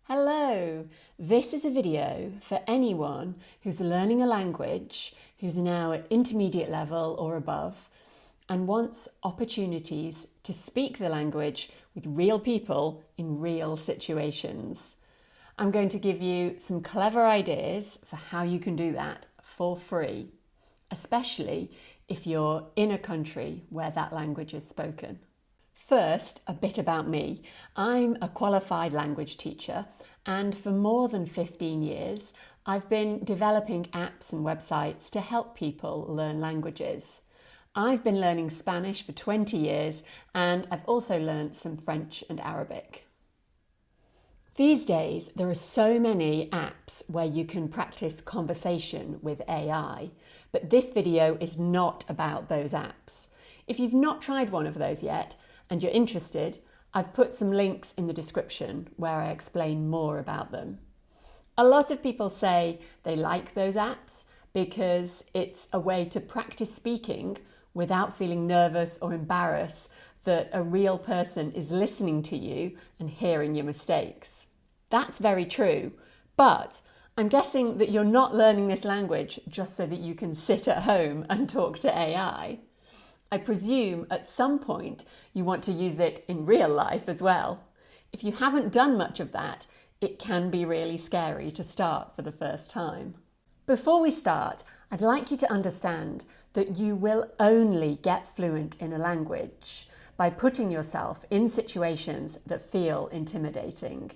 Hello! This is a video for anyone who's learning a language, who's now at intermediate level or above, and wants opportunities to speak the language with real people in real situations. I'm going to give you some clever ideas for how you can do that for free, especially if you're in a country where that language is spoken. First, a bit about me. I'm a qualified language teacher, and for more than 15 years, I've been developing apps and websites to help people learn languages. I've been learning Spanish for 20 years, and I've also learned some French and Arabic. These days, there are so many apps where you can practice conversation with AI, but this video is not about those apps. If you've not tried one of those yet, and you're interested, I've put some links in the description where I explain more about them. A lot of people say they like those apps because it's a way to practice speaking without feeling nervous or embarrassed that a real person is listening to you and hearing your mistakes. That's very true, but I'm guessing that you're not learning this language just so that you can sit at home and talk to AI. I presume at some point you want to use it in real life as well. If you haven't done much of that, it can be really scary to start for the first time. Before we start, I'd like you to understand that you will only get fluent in a language by putting yourself in situations that feel intimidating.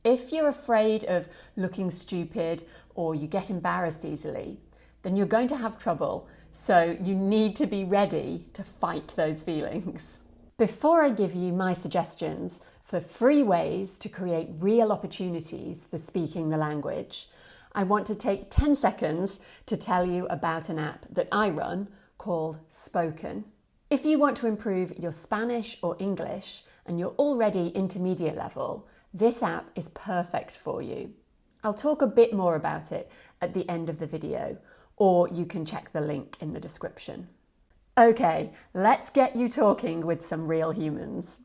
If you're afraid of looking stupid or you get embarrassed easily, then you're going to have trouble. So you need to be ready to fight those feelings. Before I give you my suggestions for free ways to create real opportunities for speaking the language, I want to take 10 seconds to tell you about an app that I run called Spoken. If you want to improve your Spanish or English and you're already intermediate level, this app is perfect for you. I'll talk a bit more about it at the end of the video, or you can check the link in the description. Okay, let's get you talking with some real humans.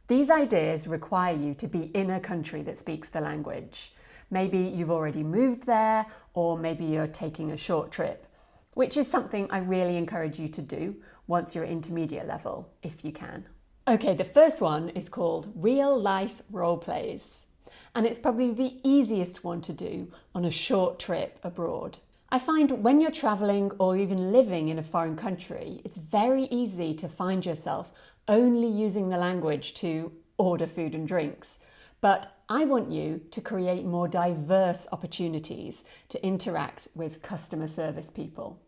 These ideas require you to be in a country that speaks the language. Maybe you've already moved there, or maybe you're taking a short trip, which is something I really encourage you to do once you're intermediate level, if you can. Okay, the first one is called Real Life Role Plays, and it's probably the easiest one to do on a short trip abroad. I find when you're travelling or even living in a foreign country, it's very easy to find yourself only using the language to order food and drinks. But I want you to create more diverse opportunities to interact with customer service people.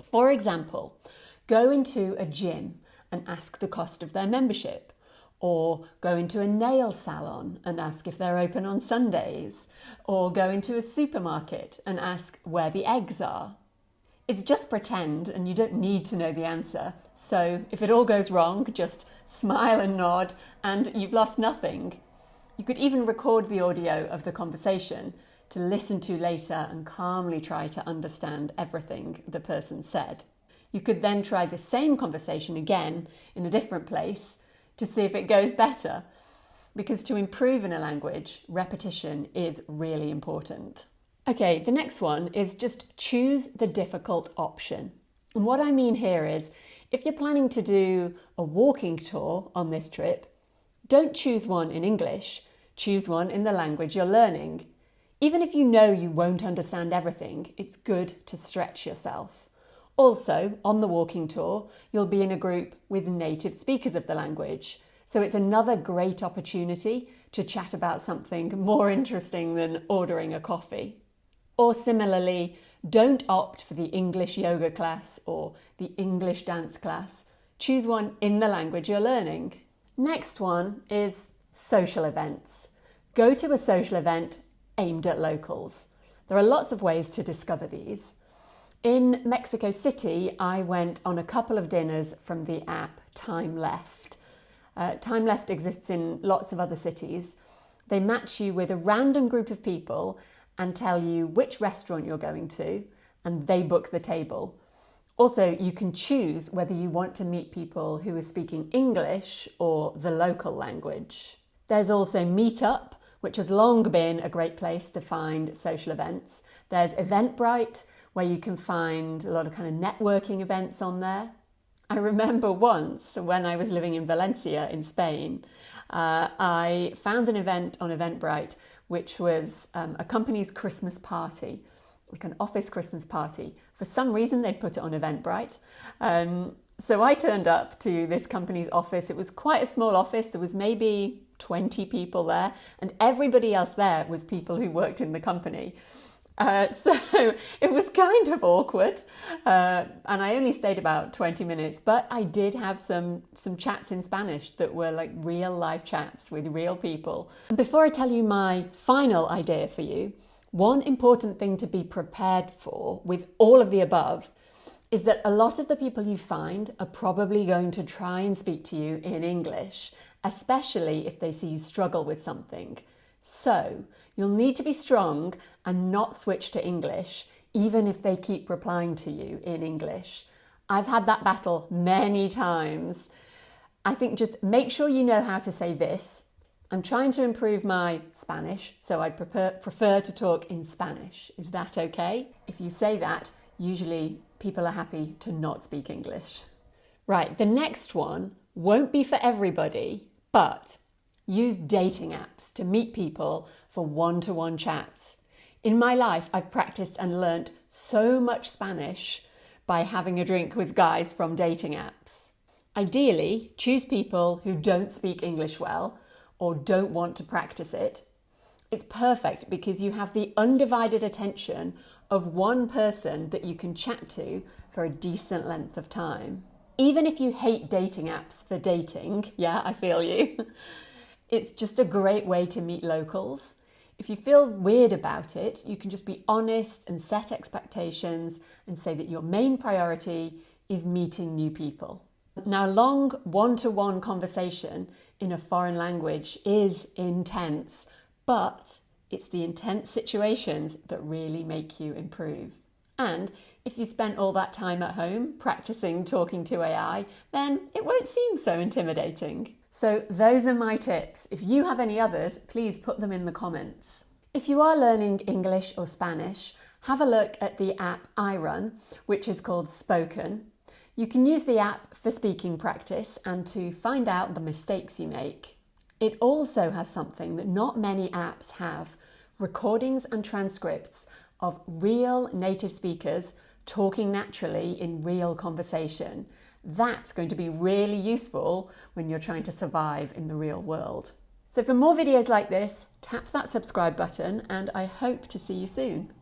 For example, go into a gym and ask the cost of their membership. Or go into a nail salon and ask if they're open on Sundays. Or go into a supermarket and ask where the eggs are. It's just pretend and you don't need to know the answer. So if it all goes wrong, just smile and nod and you've lost nothing. You could even record the audio of the conversation to listen to later and calmly try to understand everything the person said. You could then try the same conversation again in a different place to see if it goes better, because to improve in a language, repetition is really important. Okay, the next one is just choose the difficult option. And what I mean here is, if you're planning to do a walking tour on this trip, don't choose one in English, choose one in the language you're learning. Even if you know you won't understand everything, it's good to stretch yourself. Also, on the walking tour, you'll be in a group with native speakers of the language. So it's another great opportunity to chat about something more interesting than ordering a coffee. Or similarly, don't opt for the English yoga class or the English dance class. Choose one in the language you're learning. Next one is social events. Go to a social event aimed at locals. There are lots of ways to discover these. In Mexico City, I went on a couple of dinners from the app Time Left. Time Left exists in lots of other cities. They match you with a random group of people and tell you which restaurant you're going to, and they book the table. Also, you can choose whether you want to meet people who are speaking English or the local language. There's also Meetup, which has long been a great place to find social events. There's Eventbrite, where you can find a lot of kind of networking events on there. I remember once when I was living in Valencia in Spain, I found an event on Eventbrite which was a company's Christmas party, like an office Christmas party. For some reason, they'd put it on Eventbrite. So I turned up to this company's office. It was quite a small office. There was maybe 20 people there, and everybody else there was people who worked in the company. So it was kind of awkward, and I only stayed about 20 minutes, but I did have some chats in Spanish that were like real life chats with real people. And before I tell you my final idea for you, one important thing to be prepared for with all of the above is that a lot of the people you find are probably going to try and speak to you in English, especially if they see you struggle with something. So you'll need to be strong and not switch to English, even if they keep replying to you in English. I've had that battle many times. I think just make sure you know how to say this. I'm trying to improve my Spanish, so I'd prefer to talk in Spanish. Is that okay? If you say that, usually people are happy to not speak English. Right, the next one won't be for everybody, but use dating apps to meet people for one-to-one chats. In my life, I've practiced and learnt so much Spanish by having a drink with guys from dating apps. Ideally, choose people who don't speak English well or don't want to practice it. It's perfect because you have the undivided attention of one person that you can chat to for a decent length of time. Even if you hate dating apps for dating, yeah, I feel you, it's just a great way to meet locals. If you feel weird about it, you can just be honest and set expectations and say that your main priority is meeting new people. Now, long one-to-one conversation in a foreign language is intense, but it's the intense situations that really make you improve. And if you spent all that time at home practicing talking to AI, then it won't seem so intimidating. So those are my tips. If you have any others, please put them in the comments. If you are learning English or Spanish, have a look at the app I run, which is called Spoken. You can use the app for speaking practice and to find out the mistakes you make. It also has something that not many apps have: recordings and transcripts of real native speakers talking naturally in real conversation. That's going to be really useful when you're trying to survive in the real world. So for more videos like this, tap that subscribe button and I hope to see you soon.